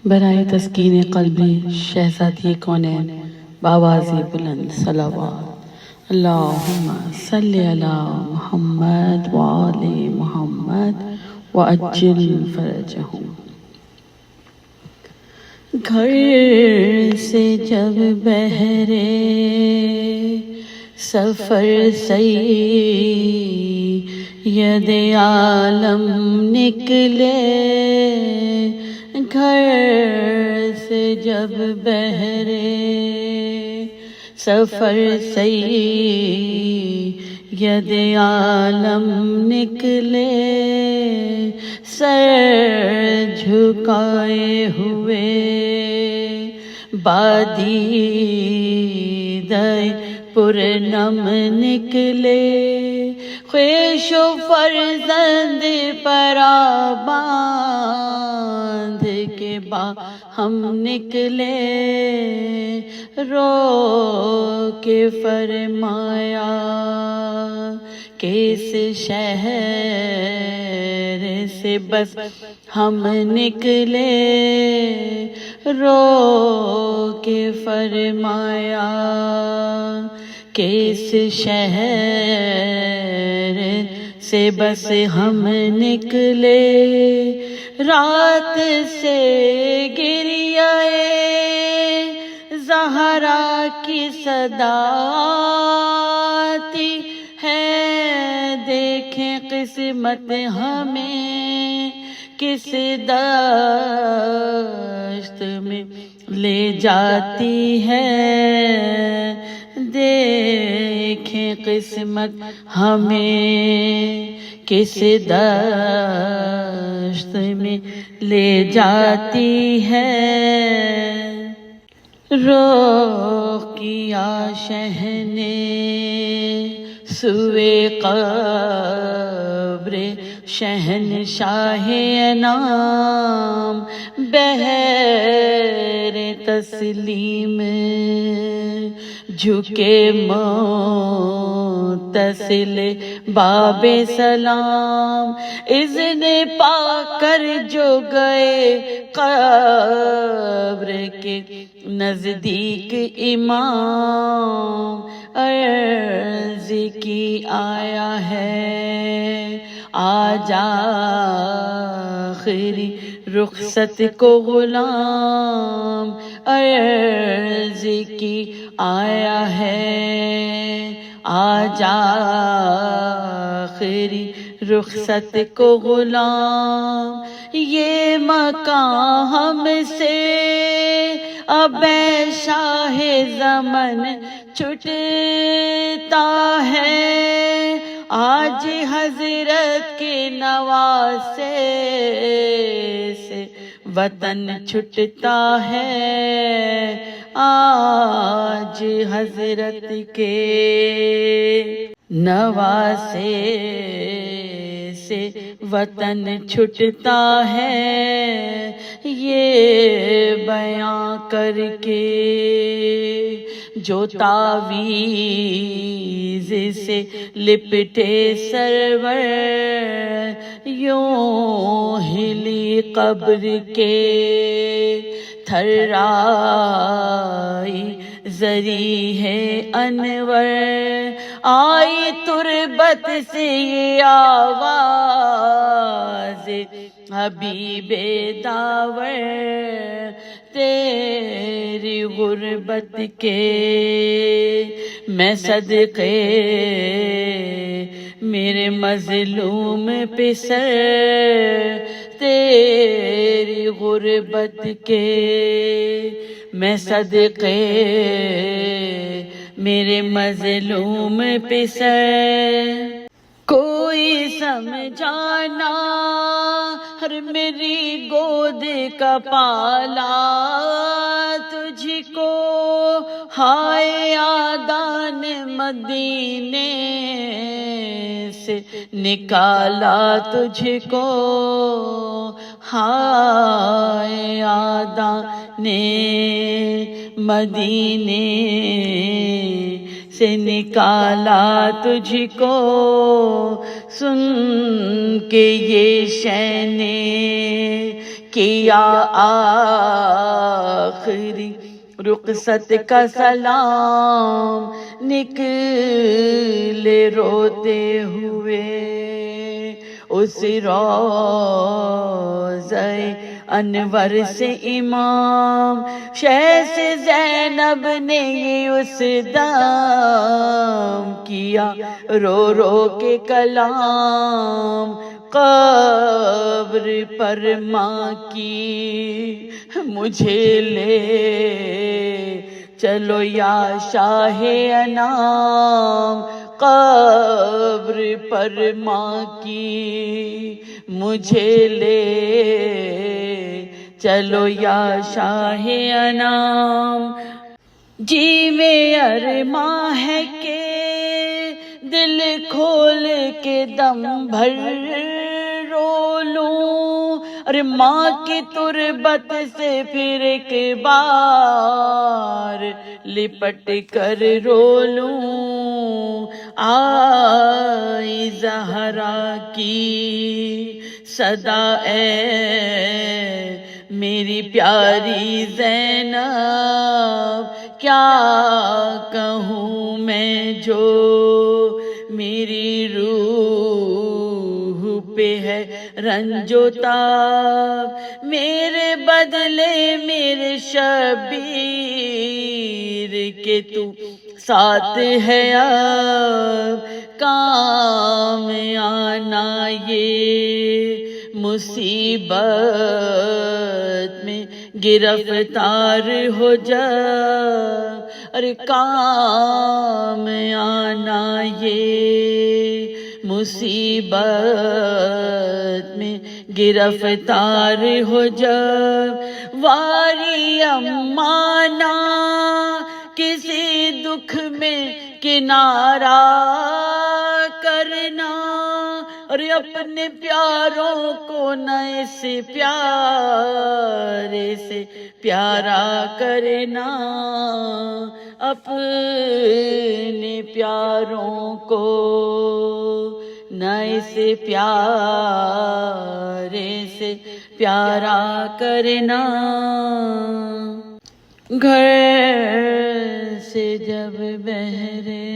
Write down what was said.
برائے تسکین قلبی شہزادی کونین بآواز بلند صلوات۔ اللہم صلی علی محمد وآل محمد وعجل فرجہم۔ گھر سے جب بہرے سفر سید عالم نکلے، گھر سے جب بہرے سفر سید عالم نکلے، سر جھکائے ہوئے بادید پرنم نکلے، خویش و فرزند پراباندھ کے ہم نکلے، رو کے فرمایا کہ اس شہر سے بس ہم نکلے، رو کے فرمایا کہ اس شہر سے بس ہم نکلے، رات سے گریہ زہرا کی صدا آتی ہے، دیکھیں قسمت ہمیں کس دشت میں لے جاتی ہے، دیکھیں قسمت ہمیں کس دشت میں لے جاتی ہے، رخ کیا شہ نے سوئے قبر شہنشاہ انام، بہر تسلیم جھکے متصل باب سلام، اذن پا کر جو گئے قبر کے نزدیک امام، عرض کی آیا ہے آج آخری رخصت کو غلام، عرض کی آیا ہے آج آخری رخصت کو غلام، یہ مکان ہم سے اب شاہ زمن چھٹتا ہے، آج حضرت کے نواسے سے وطن چھٹتا ہے، آج حضرت کے نواسے سے وطن چھٹتا ہے، یہ بیان کر کے جو تعویذ سے لپٹے سرور، یوں ہلی قبر کے تھرائی زری ہے انور، آئی تربت سے یہ آواز حبیب داور، تیری غربت کے میں صدقے میرے مظلوم پہ سر، تیری غربت کے میں صدقے میرے مظلوم پہ سر، کوئی سمجھانا ہر میری گود کا پالا تجھ کو، ہائے آدان مدینے سے نکالا تجھ کو، ہائے آدان مدینے سے نکالا تجھ کو، سن کے یہ شہ نے کیا آخری رخصت کا سلام، نکلے روتے ہوئے اس روضہ انور سے امام، شیخ زینب نے یہ اس دم کیا رو رو کے کلام، قبر پر ماں کی مجھے لے چلو یا شاہ انام، قبر پر ماں کی مجھے لے چلو یا شاہ انام۔ جی میں ارماں ہے کہ دل کھول کے دم بھر رو لوں، ارے ماں کی تربت سے پھر ایک بار لپٹ کر رو لوں، آئی زہرا کی صدا اے میری پیاری زینب، کیا کہوں میں جو میری روح پہ ہے رنج و تاب، میرے بدلے میرے شبیر کے تو ساتھ ہے اب، کام آنا یہ مصیبت میں گرفتار ہو جا، ارے کام آنا یہ مصیبت میں گرفتار ہو جا، واری امانا کسی دکھ میں کنارہ کرنا، اور اپنے پیاروں کو نہ اس پیارے سے پیارا کرنا، اپنے پیاروں کو نہ اس پیارے سے پیارا کرنا۔ گھر سے جب بہرے